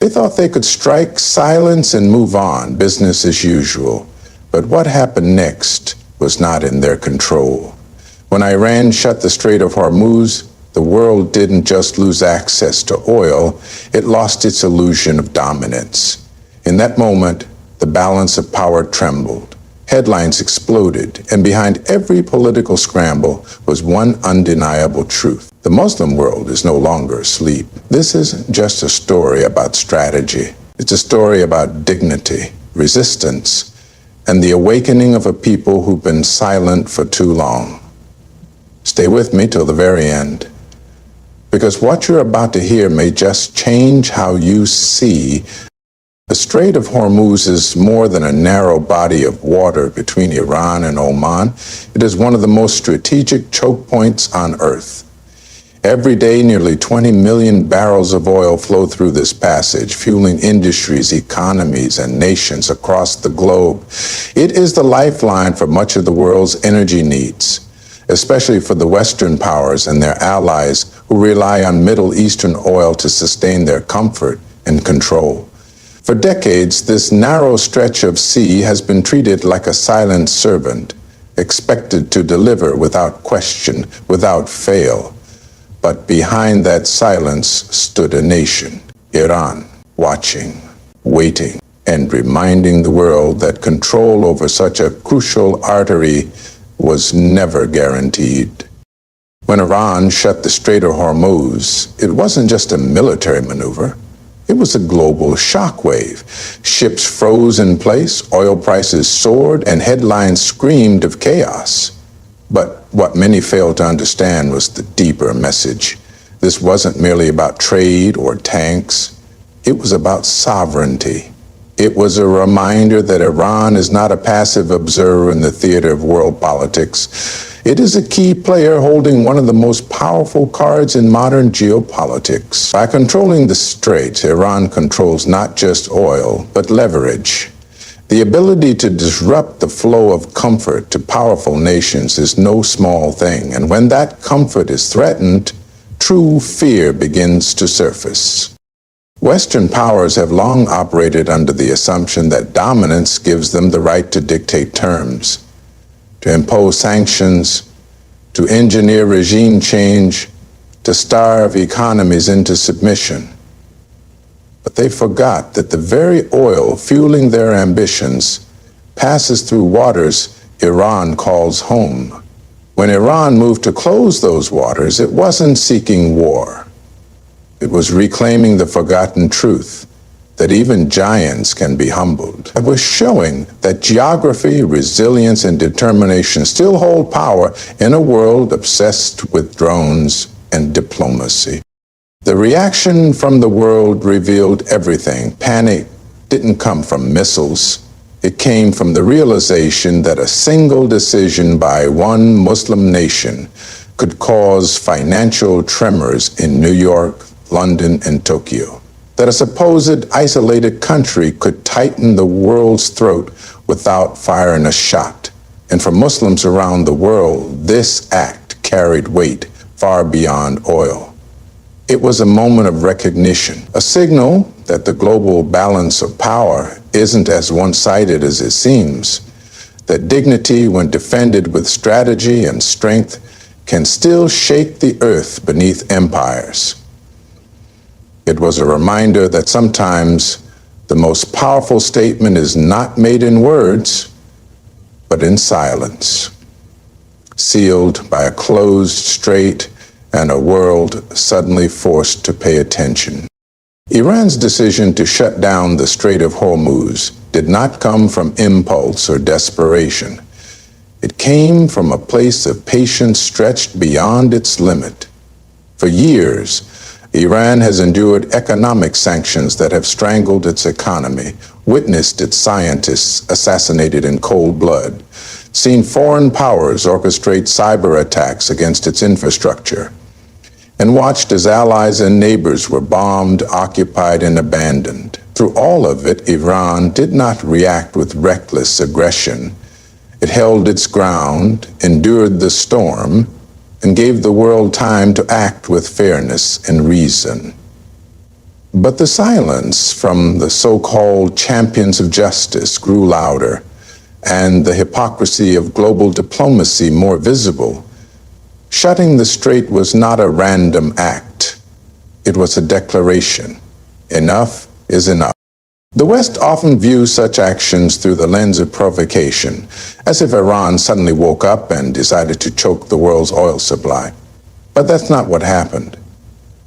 They thought they could strike silence and move on, business as usual. But what happened next was not in their control. When Iran shut the Strait of Hormuz, the world didn't just lose access to oil, it lost its illusion of dominance. In that moment, the balance of power trembled. Headlines exploded, and behind every political scramble was one undeniable truth. The Muslim world is no longer asleep. This isn't just a story about strategy. It's a story about dignity, resistance, and the awakening of a people who've been silent for too long. Stay with me till the very end, because what you're about to hear may just change how you see. The Strait of Hormuz is more than a narrow body of water between Iran and Oman. It is one of the most strategic choke points on Earth. Every day, nearly 20 million barrels of oil flow through this passage, fueling industries, economies, and nations across the globe. It is the lifeline for much of the world's energy needs, especially for the Western powers and their allies who rely on Middle Eastern oil to sustain their comfort and control. For decades, this narrow stretch of sea has been treated like a silent servant, expected to deliver without question, without fail. But behind that silence stood a nation, Iran, watching, waiting, and reminding the world that control over such a crucial artery was never guaranteed. When Iran shut the Strait of Hormuz, it wasn't just a military maneuver. It was a global shockwave. Ships froze in place, oil prices soared, and headlines screamed of chaos. But what many failed to understand was the deeper message. This wasn't merely about trade or tanks. It was about sovereignty. It was a reminder that Iran is not a passive observer in the theater of world politics. It is a key player holding one of the most powerful cards in modern geopolitics. By controlling the Strait, Iran controls not just oil, but leverage. The ability to disrupt the flow of comfort to powerful nations is no small thing, and when that comfort is threatened, true fear begins to surface. Western powers have long operated under the assumption that dominance gives them the right to dictate terms, to impose sanctions, to engineer regime change, to starve economies into submission. But they forgot that the very oil fueling their ambitions passes through waters Iran calls home. When Iran moved to close those waters, it wasn't seeking war. It was reclaiming the forgotten truth that even giants can be humbled. It was showing that geography, resilience, and determination still hold power in a world obsessed with drones and diplomacy. The reaction from the world revealed everything. Panic didn't come from missiles. It came from the realization that a single decision by one Muslim nation could cause financial tremors in New York, London, and Tokyo. That a supposed isolated country could tighten the world's throat without firing a shot. And for Muslims around the world, this act carried weight far beyond oil. It was a moment of recognition, a signal that the global balance of power isn't as one-sided as it seems, that dignity, when defended with strategy and strength, can still shake the earth beneath empires. It was a reminder that sometimes the most powerful statement is not made in words, but in silence, sealed by a closed strait and a world suddenly forced to pay attention. Iran's decision to shut down the Strait of Hormuz did not come from impulse or desperation. It came from a place of patience stretched beyond its limit. For years, Iran has endured economic sanctions that have strangled its economy, witnessed its scientists assassinated in cold blood, seen foreign powers orchestrate cyber attacks against its infrastructure, and watched as allies and neighbors were bombed, occupied, and abandoned. Through all of it, Iran did not react with reckless aggression. It held its ground, endured the storm, and gave the world time to act with fairness and reason. But the silence from the so-called champions of justice grew louder, and the hypocrisy of global diplomacy more visible. Shutting the strait was not a random act. It was a declaration. Enough is enough. The West often views such actions through the lens of provocation, as if Iran suddenly woke up and decided to choke the world's oil supply. But that's not what happened.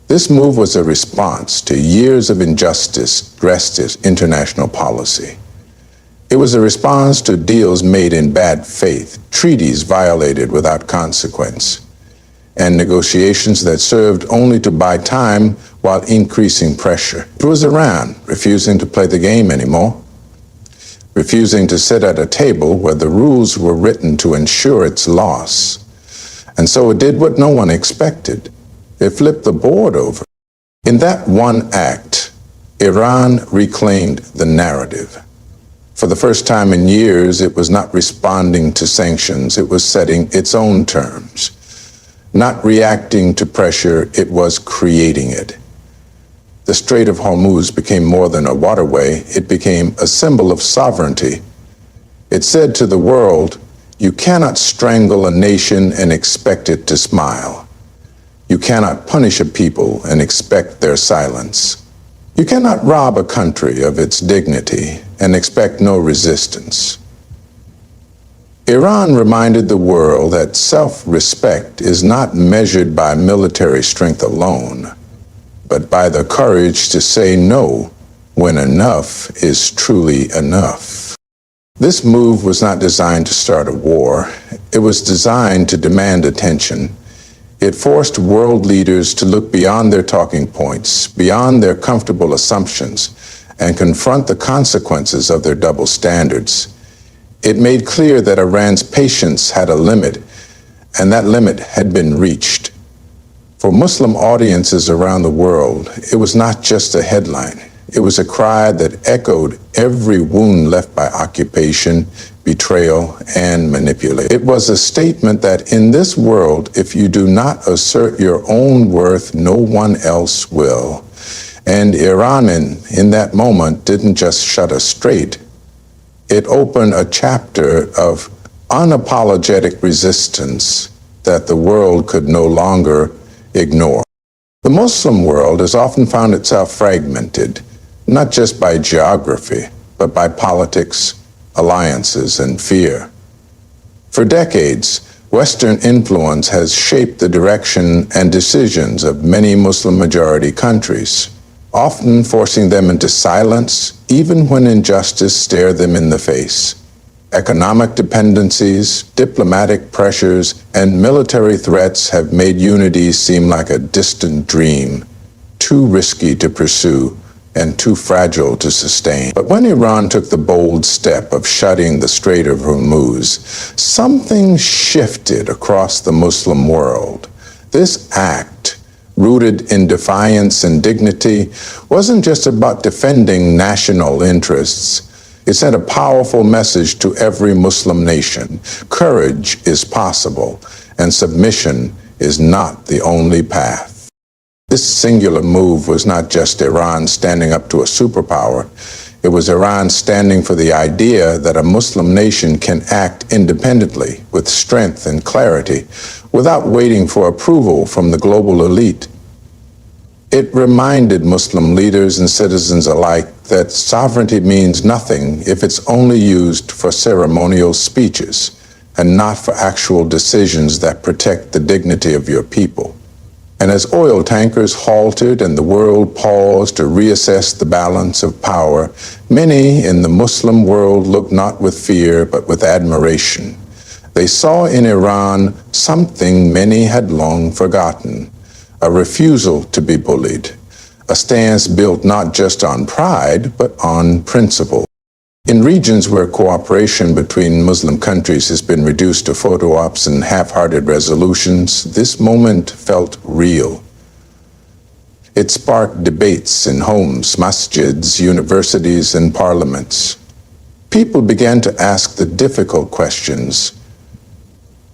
This move was a response to years of injustice dressed as international policy. It was a response to deals made in bad faith, treaties violated without consequence, and negotiations that served only to buy time while increasing pressure. It was Iran refusing to play the game anymore, refusing to sit at a table where the rules were written to ensure its loss. And so it did what no one expected. It flipped the board over. In that one act, Iran reclaimed the narrative. For the first time in years, it was not responding to sanctions, it was setting its own terms. Not reacting to pressure, it was creating it. The Strait of Hormuz became more than a waterway, it became a symbol of sovereignty. It said to the world, you cannot strangle a nation and expect it to smile. You cannot punish a people and expect their silence. You cannot rob a country of its dignity and expect no resistance. Iran reminded the world that self-respect is not measured by military strength alone, but by the courage to say no when enough is truly enough. This move was not designed to start a war. It was designed to demand attention. It forced world leaders to look beyond their talking points, beyond their comfortable assumptions, and confront the consequences of their double standards. It made clear that Iran's patience had a limit, and that limit had been reached. For Muslim audiences around the world, it was not just a headline. It was a cry that echoed every wound left by occupation, betrayal, and manipulation. It was a statement that in this world, if you do not assert your own worth, no one else will. And Iran, in that moment, didn't just shut a strait. It opened a chapter of unapologetic resistance that the world could no longer ignore. The Muslim world has often found itself fragmented, not just by geography, but by politics, alliances, and fear. For decades, Western influence has shaped the direction and decisions of many Muslim-majority countries, often forcing them into silence, even when injustice stares them in the face. Economic dependencies, diplomatic pressures, and military threats have made unity seem like a distant dream, too risky to pursue and too fragile to sustain. But when Iran took the bold step of shutting the Strait of Hormuz, something shifted across the Muslim world. This act, rooted in defiance and dignity, wasn't just about defending national interests. It sent a powerful message to every Muslim nation. Courage is possible, and submission is not the only path. This singular move was not just Iran standing up to a superpower. It was Iran standing for the idea that a Muslim nation can act independently, with strength and clarity, without waiting for approval from the global elite. It reminded Muslim leaders and citizens alike that sovereignty means nothing if it's only used for ceremonial speeches and not for actual decisions that protect the dignity of your people. And as oil tankers halted and the world paused to reassess the balance of power, many in the Muslim world looked not with fear but with admiration. They saw in Iran something many had long forgotten: a refusal to be bullied, a stance built not just on pride, but on principle. In regions where cooperation between Muslim countries has been reduced to photo ops and half-hearted resolutions, this moment felt real. It sparked debates in homes, masjids, universities, and parliaments. People began to ask the difficult questions.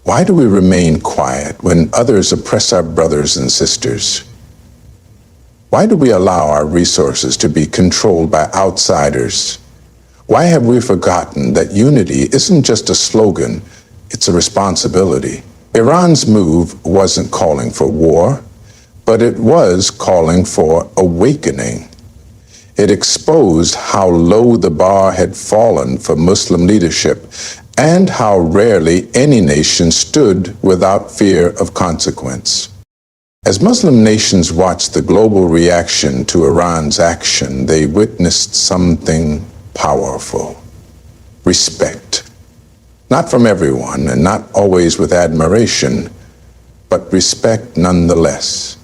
Why do we remain quiet when others oppress our brothers and sisters? Why do we allow our resources to be controlled by outsiders? Why have we forgotten that unity isn't just a slogan, it's a responsibility? Iran's move wasn't calling for war, but it was calling for awakening. It exposed how low the bar had fallen for Muslim leadership and how rarely any nation stood without fear of consequence. As Muslim nations watched the global reaction to Iran's action, they witnessed something powerful: respect. Not from everyone, and not always with admiration, but respect nonetheless.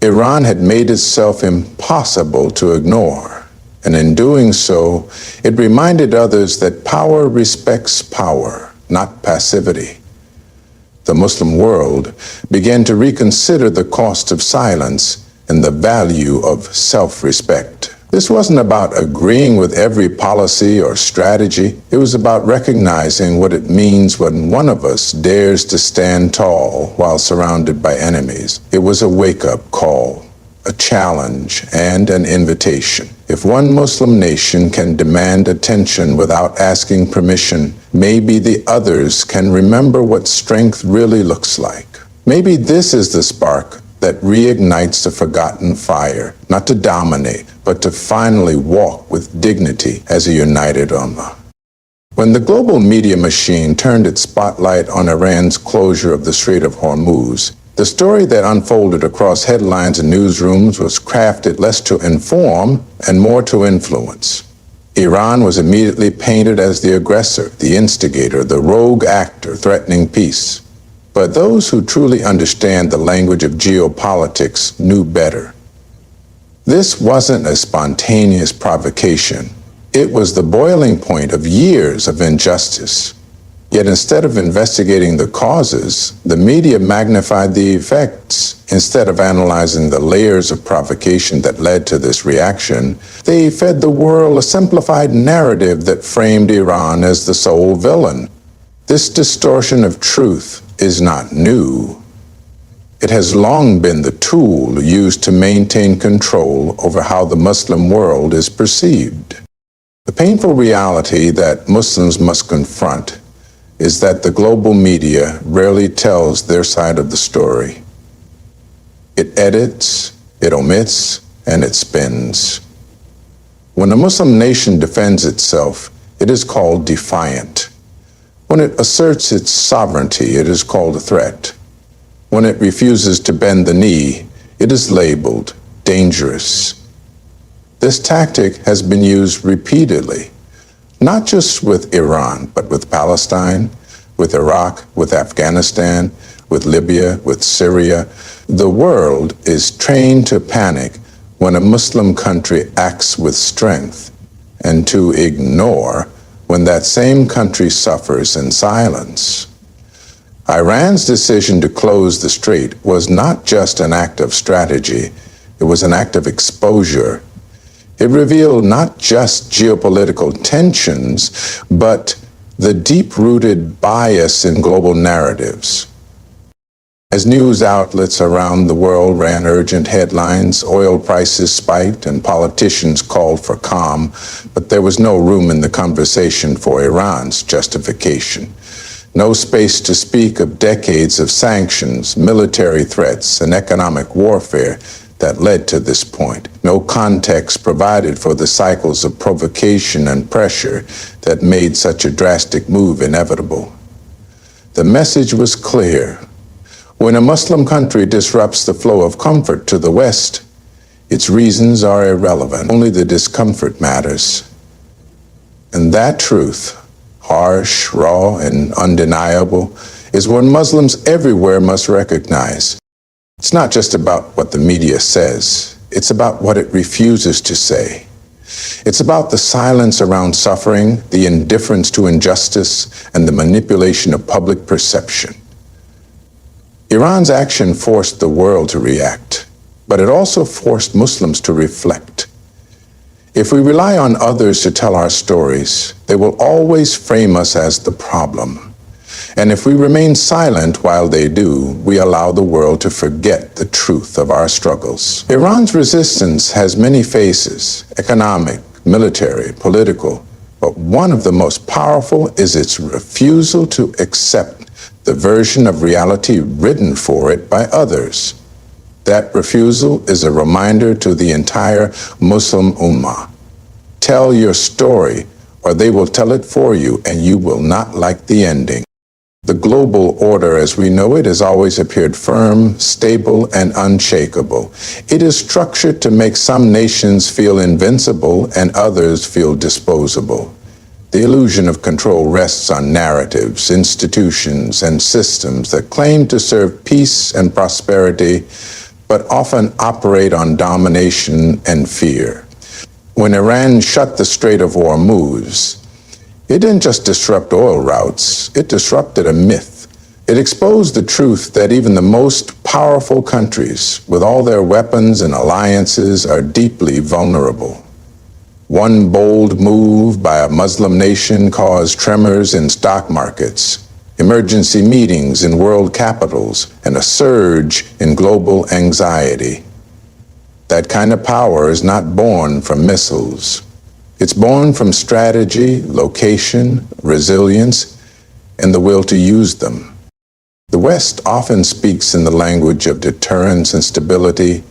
Iran had made itself impossible to ignore, and in doing so, it reminded others that power respects power, not passivity. The Muslim world began to reconsider the cost of silence and the value of self-respect. This wasn't about agreeing with every policy or strategy. It was about recognizing what it means when one of us dares to stand tall while surrounded by enemies. It was a wake-up call, a challenge, and an invitation. If one Muslim nation can demand attention without asking permission, maybe the others can remember what strength really looks like. Maybe this is the spark that reignites the forgotten fire, not to dominate, but to finally walk with dignity as a united ummah. When the global media machine turned its spotlight on Iran's closure of the Strait of Hormuz, the story that unfolded across headlines and newsrooms was crafted less to inform and more to influence. Iran was immediately painted as the aggressor, the instigator, the rogue actor threatening peace. But those who truly understand the language of geopolitics knew better. This wasn't a spontaneous provocation. It was the boiling point of years of injustice. Yet instead of investigating the causes, the media magnified the effects. Instead of analyzing the layers of provocation that led to this reaction, they fed the world a simplified narrative that framed Iran as the sole villain. This distortion of truth is not new. It has long been the tool used to maintain control over how the Muslim world is perceived. The painful reality that Muslims must confront is that the global media rarely tells their side of the story. It edits, it omits, and it spins. When a Muslim nation defends itself, it is called defiant. When it asserts its sovereignty, it is called a threat. When it refuses to bend the knee, it is labeled dangerous. This tactic has been used repeatedly, not just with Iran, but with Palestine, with Iraq, with Afghanistan, with Libya, with Syria. The world is trained to panic when a Muslim country acts with strength, and to ignore when that same country suffers in silence. Iran's decision to close the strait was not just an act of strategy, it was an act of exposure. It revealed not just geopolitical tensions, but the deep-rooted bias in global narratives. As news outlets around the world ran urgent headlines, oil prices spiked and politicians called for calm, but there was no room in the conversation for Iran's justification. No space to speak of decades of sanctions, military threats, and economic warfare that led to this point. No context provided for the cycles of provocation and pressure that made such a drastic move inevitable. The message was clear. When a Muslim country disrupts the flow of comfort to the West, its reasons are irrelevant. Only the discomfort matters. And that truth, harsh, raw, and undeniable, is what Muslims everywhere must recognize. It's not just about what the media says. It's about what it refuses to say. It's about the silence around suffering, the indifference to injustice, and the manipulation of public perception. Iran's action forced the world to react, but it also forced Muslims to reflect. If we rely on others to tell our stories, they will always frame us as the problem. And if we remain silent while they do, we allow the world to forget the truth of our struggles. Iran's resistance has many faces: economic, military, political. But one of the most powerful is its refusal to accept the version of reality written for it by others. That refusal is a reminder to the entire Muslim Ummah. Tell your story, or they will tell it for you, and you will not like the ending. The global order as we know it has always appeared firm, stable, and unshakable. It is structured to make some nations feel invincible and others feel disposable. The illusion of control rests on narratives, institutions, and systems that claim to serve peace and prosperity, but often operate on domination and fear. When Iran shut the Strait of Hormuz, it didn't just disrupt oil routes, it disrupted a myth. It exposed the truth that even the most powerful countries, with all their weapons and alliances, are deeply vulnerable. One bold move by a Muslim nation caused tremors in stock markets, emergency meetings in world capitals, and a surge in global anxiety. That kind of power is not born from missiles. It's born from strategy, location, resilience, and the will to use them. The West often speaks in the language of deterrence and stability,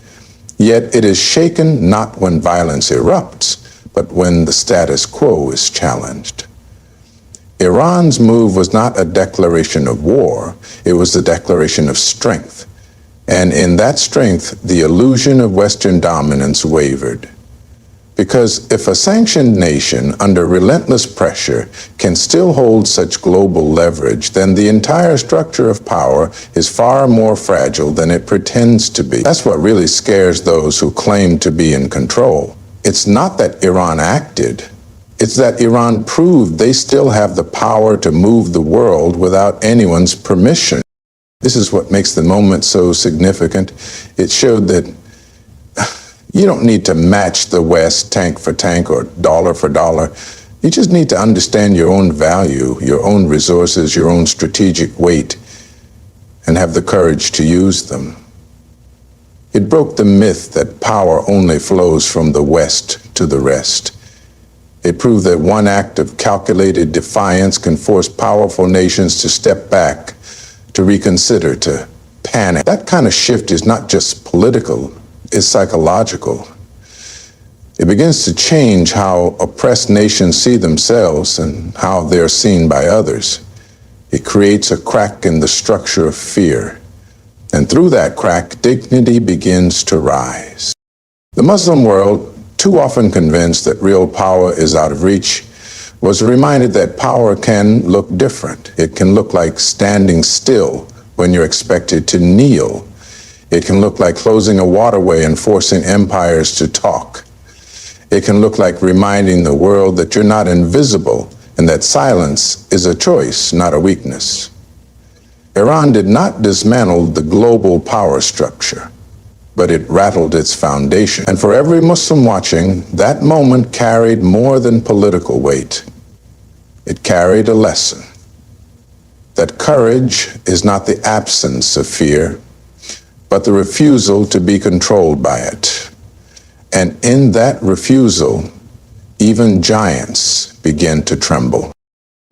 yet it is shaken not when violence erupts, but when the status quo is challenged. Iran's move was not a declaration of war, it was a declaration of strength. And in that strength, the illusion of Western dominance wavered. Because if a sanctioned nation under relentless pressure can still hold such global leverage, then the entire structure of power is far more fragile than it pretends to be. That's what really scares those who claim to be in control. It's not that Iran acted, it's that Iran proved they still have the power to move the world without anyone's permission. This is what makes the moment so significant. It showed that you don't need to match the West tank for tank or dollar for dollar. You just need to understand your own value, your own resources, your own strategic weight, and have the courage to use them. It broke the myth that power only flows from the West to the rest. It proved that one act of calculated defiance can force powerful nations to step back, to reconsider, to panic. That kind of shift is not just political, it's psychological. It begins to change how oppressed nations see themselves and how they're seen by others. It creates a crack in the structure of fear. And through that crack, dignity begins to rise. The Muslim world, too often convinced that real power is out of reach, was reminded that power can look different. It can look like standing still when you're expected to kneel. It can look like closing a waterway and forcing empires to talk. It can look like reminding the world that you're not invisible and that silence is a choice, not a weakness. Iran did not dismantle the global power structure, but it rattled its foundation. And for every Muslim watching, that moment carried more than political weight. It carried a lesson. That courage is not the absence of fear, but the refusal to be controlled by it. And in that refusal, even giants begin to tremble.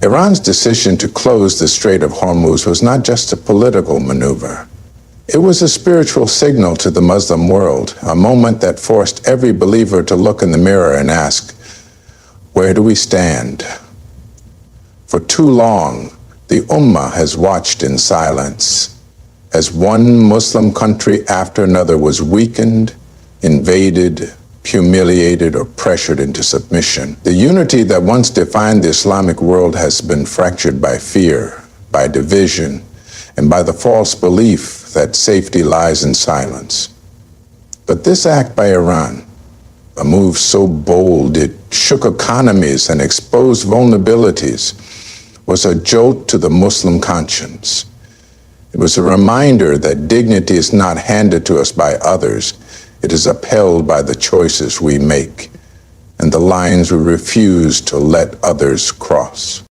Iran's decision to close the Strait of Hormuz was not just a political maneuver. It was a spiritual signal to the Muslim world, a moment that forced every believer to look in the mirror and ask, where do we stand? For too long, the Ummah has watched in silence as one Muslim country after another was weakened, invaded, humiliated, or pressured into submission. The unity that once defined the Islamic world has been fractured by fear, by division, and by the false belief that safety lies in silence. But this act by Iran, a move so bold it shook economies and exposed vulnerabilities, was a jolt to the Muslim conscience. It was a reminder that dignity is not handed to us by others. It is upheld by the choices we make and the lines we refuse to let others cross.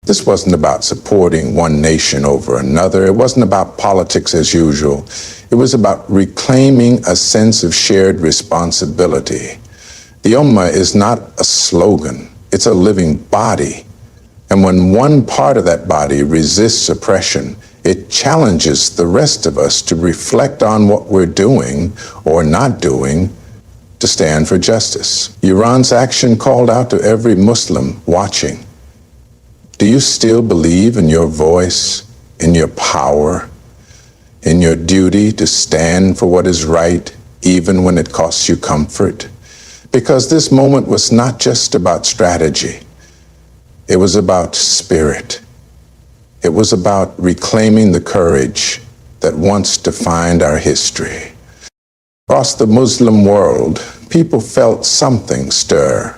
This wasn't about supporting one nation over another. It wasn't about politics as usual. It was about reclaiming a sense of shared responsibility. The Ummah is not a slogan. It's a living body. And when one part of that body resists oppression, it challenges the rest of us to reflect on what we're doing or not doing to stand for justice. Iran's action called out to every Muslim watching. Do you still believe in your voice, in your power, in your duty to stand for what is right, even when it costs you comfort? Because this moment was not just about strategy. It was about spirit. It was about reclaiming the courage that once defined our history. Across the Muslim world, people felt something stir.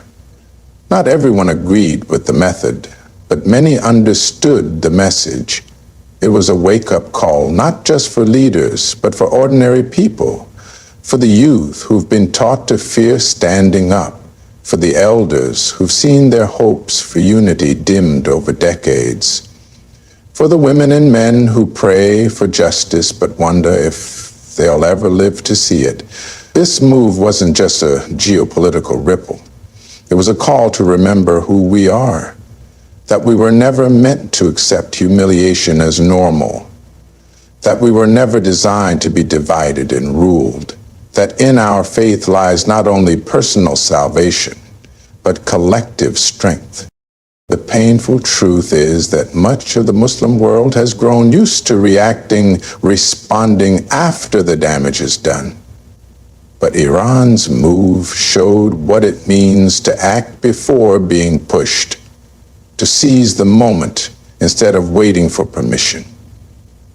Not everyone agreed with the method, but many understood the message. It was a wake-up call, not just for leaders, but for ordinary people, for the youth who've been taught to fear standing up, for the elders who've seen their hopes for unity dimmed over decades, for the women and men who pray for justice but wonder if they'll ever live to see it. This move wasn't just a geopolitical ripple. It was a call to remember who we are, that we were never meant to accept humiliation as normal, that we were never designed to be divided and ruled, that in our faith lies not only personal salvation, but collective strength. The painful truth is that much of the Muslim world has grown used to responding after the damage is done. But Iran's move showed what it means to act before being pushed, to seize the moment instead of waiting for permission.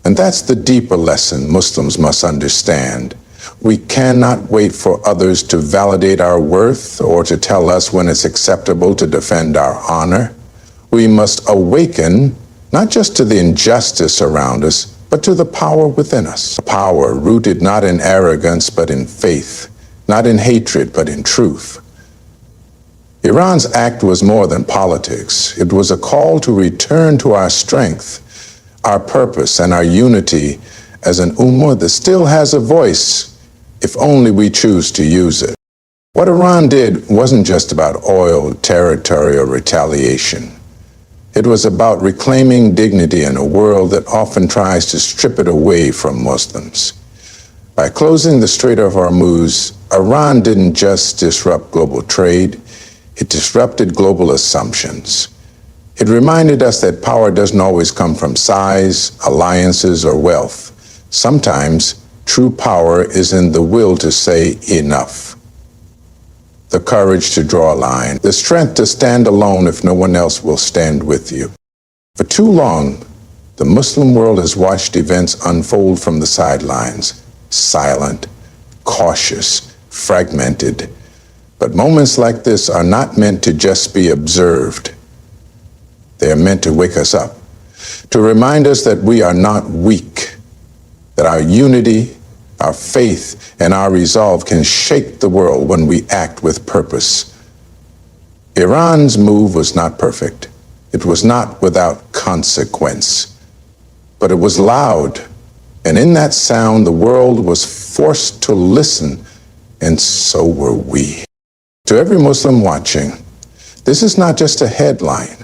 And that's the deeper lesson Muslims must understand. We cannot wait for others to validate our worth or to tell us when it's acceptable to defend our honor. We must awaken not just to the injustice around us, but to the power within us. Power rooted not in arrogance, but in faith, not in hatred, but in truth. Iran's act was more than politics. It was a call to return to our strength, our purpose, and our unity as an ummah that still has a voice, if only we choose to use it. What Iran did wasn't just about oil, territory, or retaliation. It was about reclaiming dignity in a world that often tries to strip it away from Muslims. By closing the Strait of Hormuz, Iran didn't just disrupt global trade, it disrupted global assumptions. It reminded us that power doesn't always come from size, alliances, or wealth. Sometimes, true power is in the will to say enough, the courage to draw a line, the strength to stand alone if no one else will stand with you. For too long, the Muslim world has watched events unfold from the sidelines, silent, cautious, fragmented. But moments like this are not meant to just be observed. They are meant to wake us up, to remind us that we are not weak, that our unity, our faith, and our resolve can shake the world when we act with purpose. Iran's move was not perfect. It was not without consequence. But it was loud, and in that sound the world was forced to listen, and so were we. To every Muslim watching, this is not just a headline.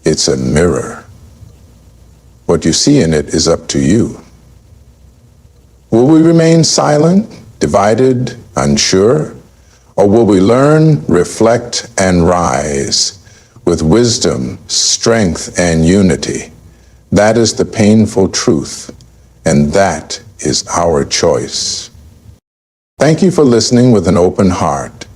It's a mirror. What you see in it is up to you. Will we remain silent, divided, unsure? Or will we learn, reflect, and rise with wisdom, strength, and unity? That is the painful truth, and that is our choice. Thank you for listening with an open heart.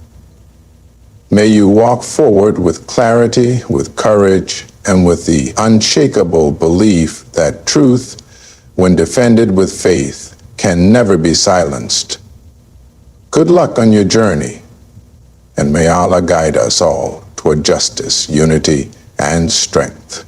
May you walk forward with clarity, with courage, and with the unshakable belief that truth, when defended with faith, can never be silenced. Good luck on your journey, and may Allah guide us all toward justice, unity, and strength.